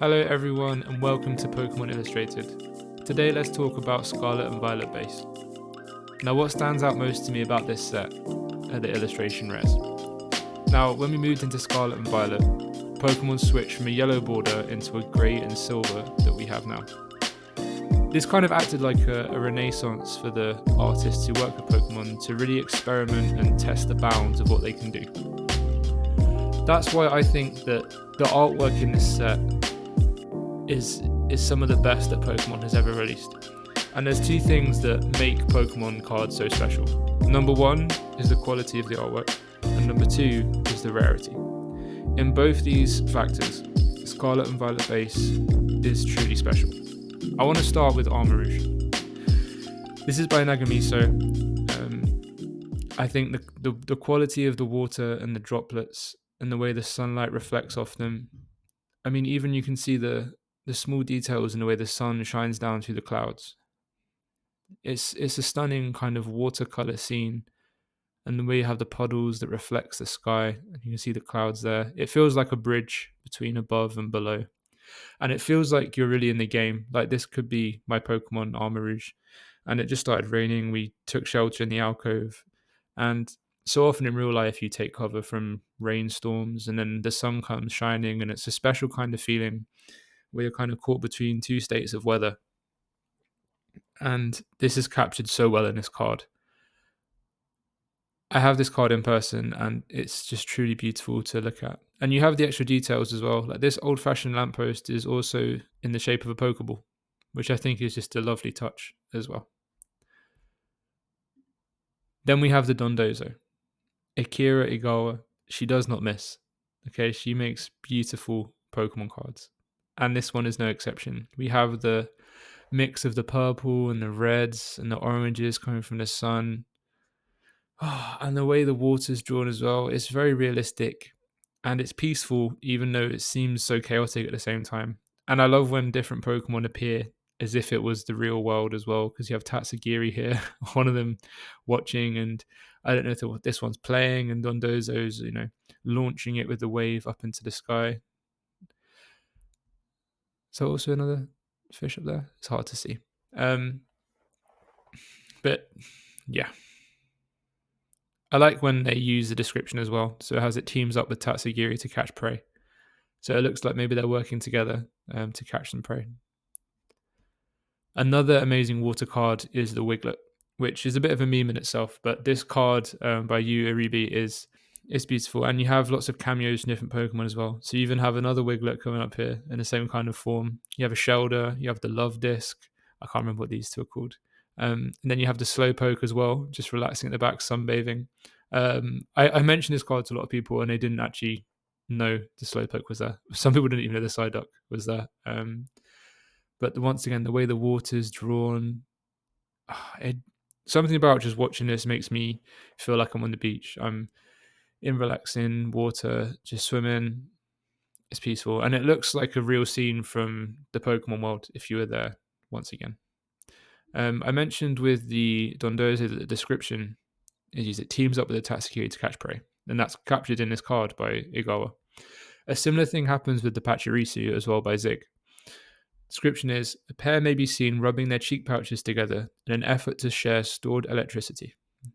Hello everyone and welcome to Pokemon Illustrated. Today let's talk about Scarlet and Violet base. Now what stands out most to me about this set are the illustration rares. Now when we moved into Scarlet and Violet, Pokemon switched from a yellow border into a grey and silver that we have now. This kind of acted like a renaissance for the artists who work with Pokemon to really experiment and test the bounds of what they can do. That's why I think that the artwork in this set is some of the best that Pokemon has ever released. And there's two things that make Pokemon cards so special. Number one is the quality of the artwork, and number two is the rarity. In both these factors, Scarlet and Violet base is truly special. I want to start with Armarouge. This is by Nagamiso. I think the quality of the water and the droplets and the way the sunlight reflects off them. I mean, even you can see the small details in the way the sun shines down through the clouds. It's a stunning kind of watercolor scene, and the way you have the puddles that reflects the sky, and you can see the clouds there. It feels like a bridge between above and below, and it feels like you're really in the game. Like this could be my Pokemon Armarouge, and it just started raining. We took shelter in the alcove, and so often in real life you take cover from rainstorms, and then the sun comes shining, and it's a special kind of feeling where you're kind of caught between two states of weather. And this is captured so well in this card. I have this card in person and it's just truly beautiful to look at. And you have the extra details as well. Like this old-fashioned lamppost is also in the shape of a Pokeball, which I think is just a lovely touch as well. Then we have the Dondozo. Akira Igawa, she does not miss. Okay, she makes beautiful Pokemon cards. And this one is no exception. We have the mix of the purple and the reds and the oranges coming from the sun. Oh, and the way the water's drawn as well, it's very realistic and it's peaceful, even though it seems so chaotic at the same time. And I love when different Pokemon appear as if it was the real world as well, because you have Tatsugiri here, one of them watching, and I don't know if this one's playing, and Dondozo's, launching it with the wave up into the sky. So also another fish up there. It's hard to see. But yeah. I like when they use the description as well. So it has it teams up with Tatsugiri to catch prey. So it looks like maybe they're working together to catch some prey. Another amazing water card is the Wiglet, which is a bit of a meme in itself. But this card by Yu Aribi is beautiful. And you have lots of cameos from different Pokemon as well. So you even have another Wiglet coming up here in the same kind of form. You have a Shelder, you have the Love Disc. I can't remember what these two are called. And then you have the Slowpoke as well, just relaxing at the back, sunbathing. I mentioned this card to a lot of people and they didn't actually know the Slowpoke was there. Some people didn't even know the Psyduck was there. But once again, the way the water's drawn, something about just watching this makes me feel like I'm on the beach. I'm in relaxing water, just swimming. It's peaceful. And it looks like a real scene from the Pokemon world if you were there once again. I mentioned with the Dondozo that the description is it teams up with the Tatsukiri to catch prey, and that's captured in this card by Igawa. A similar thing happens with the Pachirisu as well by Zig. Description is, a pair may be seen rubbing their cheek pouches together in an effort to share stored electricity.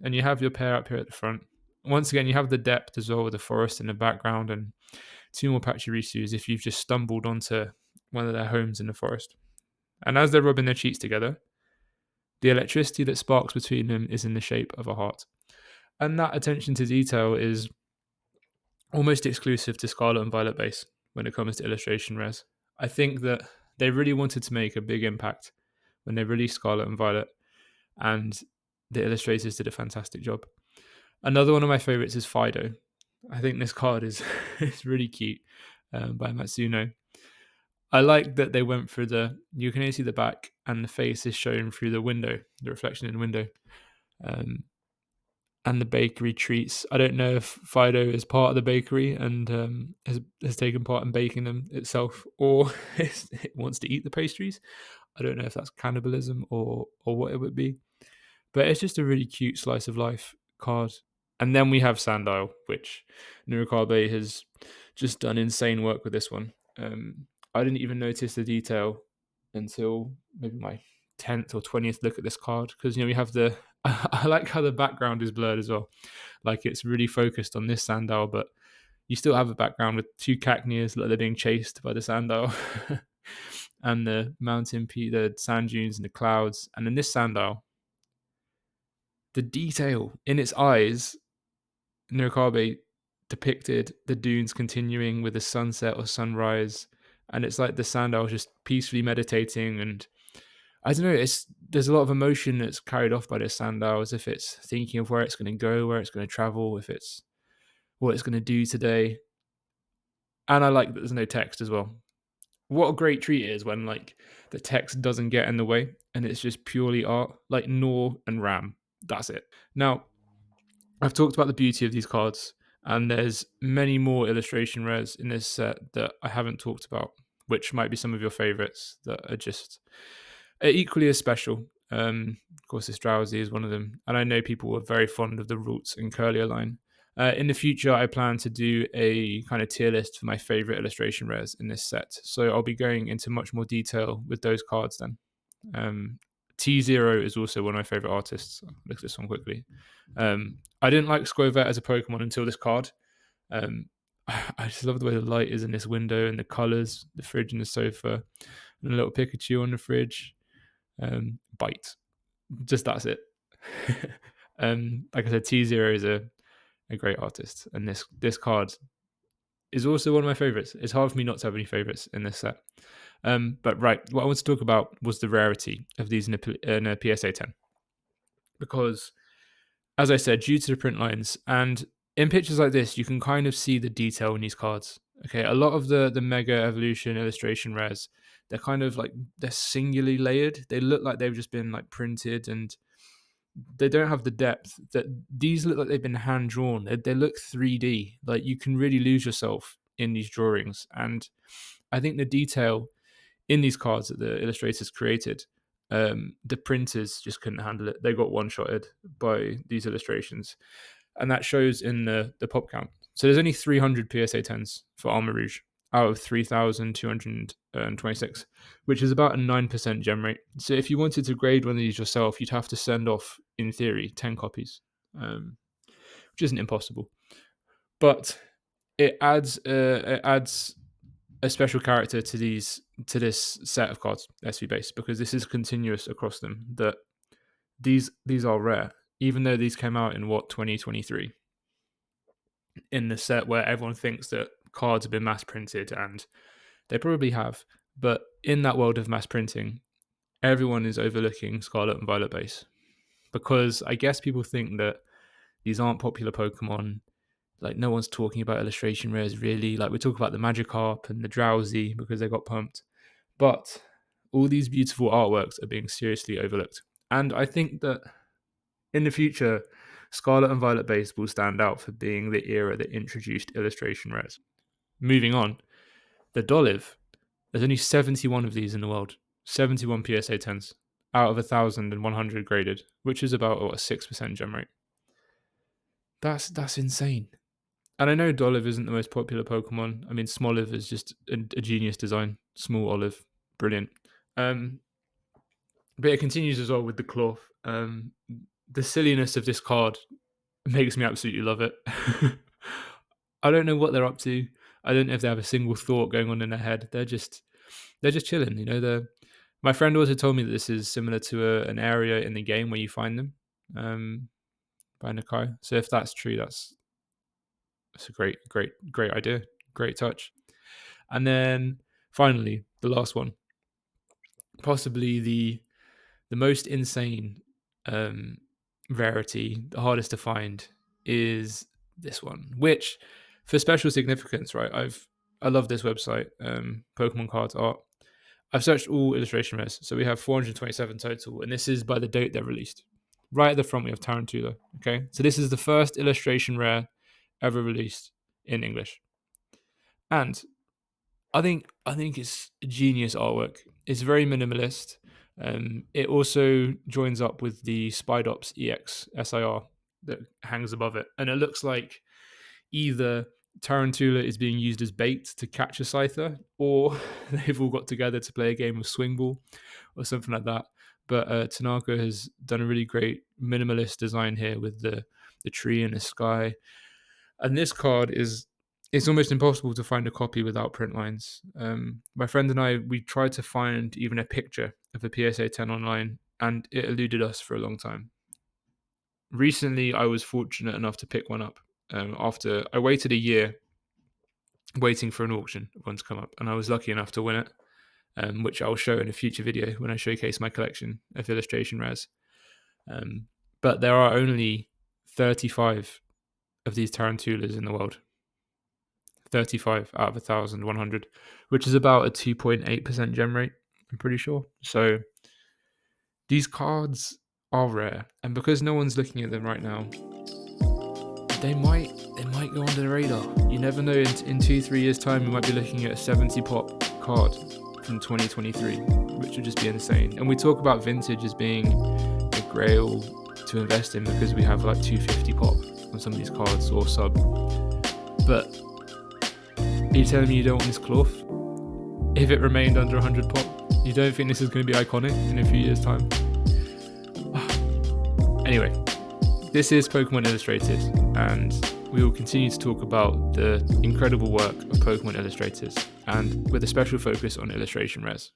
And you have your pair up here at the front. Once again, you have the depth as well with the forest in the background and two more Pachirisus if you've just stumbled onto one of their homes in the forest. And as they're rubbing their cheeks together, the electricity that sparks between them is in the shape of a heart. And that attention to detail is almost exclusive to Scarlet and Violet base when it comes to illustration rares. I think that they really wanted to make a big impact when they released Scarlet and Violet, and the illustrators did a fantastic job. Another one of my favorites is Fido. I think this card is really cute by Matsuno. I like that they went through you can only see the back and the face is shown through the window, the reflection in the window. And the bakery treats. I don't know if Fido is part of the bakery and has taken part in baking them itself, or it wants to eat the pastries. I don't know if that's cannibalism or what it would be. But it's just a really cute slice of life card. And then we have Sandile, which Nurikabe has just done insane work with this one. I didn't even notice the detail until maybe my 10th or 20th look at this card, because we have the I like how the background is blurred as well. Like, it's really focused on this Sandile, but you still have a background with two Cacneas like they're being chased by the Sandile. And the mountain peak, the sand dunes and the clouds. And in this Sandile, the detail in its eyes, Nokabe depicted the dunes continuing with the sunset or sunrise, and it's like the Sandile just peacefully meditating. And I don't know, there's a lot of emotion that's carried off by this Sandile, as if it's thinking of where it's going to go, where it's going to travel, if it's what it's going to do today. And I like that there's no text as well. What a great treat it is when like the text doesn't get in the way and it's just purely art, like Nor and Ram. That's it. Now, I've talked about the beauty of these cards, and there's many more illustration rares in this set that I haven't talked about, which might be some of your favorites that are just equally as special. Of course, this Drowsy is one of them, and I know people were very fond of the Roots and Curlier line. In the future, I plan to do a kind of tier list for my favorite illustration rares in this set, so I'll be going into much more detail with those cards then. T0 is also one of my favorite artists. I'll look at this one quickly. I didn't like Squovette as a Pokemon until this card. I just love the way the light is in this window and the colors, the fridge and the sofa, and a little Pikachu on the fridge. Bite. Just that's it. Like I said, T0 is a great artist, and this card is also one of my favorites. It's hard for me not to have any favorites in this set. But right, what I want to talk about was the rarity of these in a PSA 10. Because, as I said, due to the print lines, and in pictures like this, you can kind of see the detail in these cards. Okay, a lot of the Mega Evolution illustration rares, they're kind of like, they're singularly layered. They look like they've just been like printed, and they don't have the depth. That these look like they've been hand drawn. They look 3D. Like, you can really lose yourself in these drawings. And I think the detail in these cards that the illustrators created, the printers just couldn't handle it. They got one-shotted by these illustrations, and that shows in the pop count. So there's only 300 PSA 10s for Armor Rouge out of 3,226, which is about a 9% gem rate. So if you wanted to grade one of these yourself, you'd have to send off, in theory, 10 copies, which isn't impossible. But it adds a special character to this set of cards, SV base, because this is continuous across them. That these are rare, even though these came out in 2023, in the set where everyone thinks that cards have been mass printed, and they probably have. But in that world of mass printing, everyone is overlooking Scarlet and Violet base, because I guess people think that these aren't popular Pokemon. Like, no one's talking about illustration rares really. Like, we talk about the Magikarp and the Drowsy because they got pumped, but all these beautiful artworks are being seriously overlooked. And I think that in the future, Scarlet and Violet base will stand out for being the era that introduced illustration rares. Moving on, the Dolive. There's only 71 of these in the world. 71 PSA 10s out of 1,100 graded, which is about a 6% gem rate. That's insane. And I know Dolive isn't the most popular Pokemon. I mean, Smoliv is just a genius design. Small Olive, brilliant. But it continues as well with the cloth. The silliness of this card makes me absolutely love it. I don't know what they're up to. I don't know if they have a single thought going on in their head. They're just chilling. My friend also told me that this is similar to an area in the game where you find them, by Nakai. So if that's true, that's a great idea, great touch. And then finally, the last one, possibly the most insane rarity, the hardest to find, is this one, which, for special significance, right? I love this website, Pokemon Cards Art. I've searched all illustration rares, so we have 427 total, and this is by the date they're released. Right at the front, we have Tarantula. Okay, so this is the first illustration rare ever released in English, and I think it's genius artwork. It's very minimalist. It also joins up with the Spidops EX SIR that hangs above it, and it looks like either Tarantula is being used as bait to catch a Scyther, or they've all got together to play a game of swing ball or something like that. But Tanaka has done a really great minimalist design here with the tree and the sky. And this card is, it's almost impossible to find a copy without print lines. My friend and I, we tried to find even a picture of a PSA 10 online, and it eluded us for a long time. Recently, I was fortunate enough to pick one up after I waited a year waiting for an auction one to come up, and I was lucky enough to win it, which I'll show in a future video when I showcase my collection of illustration rares. But there are only 35 of these tarantulas in the world. 35 out of 1,100, which is about a 2.8% gem rate, I'm pretty sure. So these cards are rare, and because no one's looking at them right now, they might go under the radar. You never know. In 2-3 years' time, we might be looking at a 70 pop card from 2023, which would just be insane. And we talk about vintage as being a grail to invest in because we have like 250 pop on some of these cards or sub. But are you telling me you don't want this cloth? If it remained under 100 pop, you don't think this is going to be iconic in a few years' time? Anyway, this is Pokemon Illustrated, and we will continue to talk about the incredible work of Pokemon illustrators, and with a special focus on illustration rares.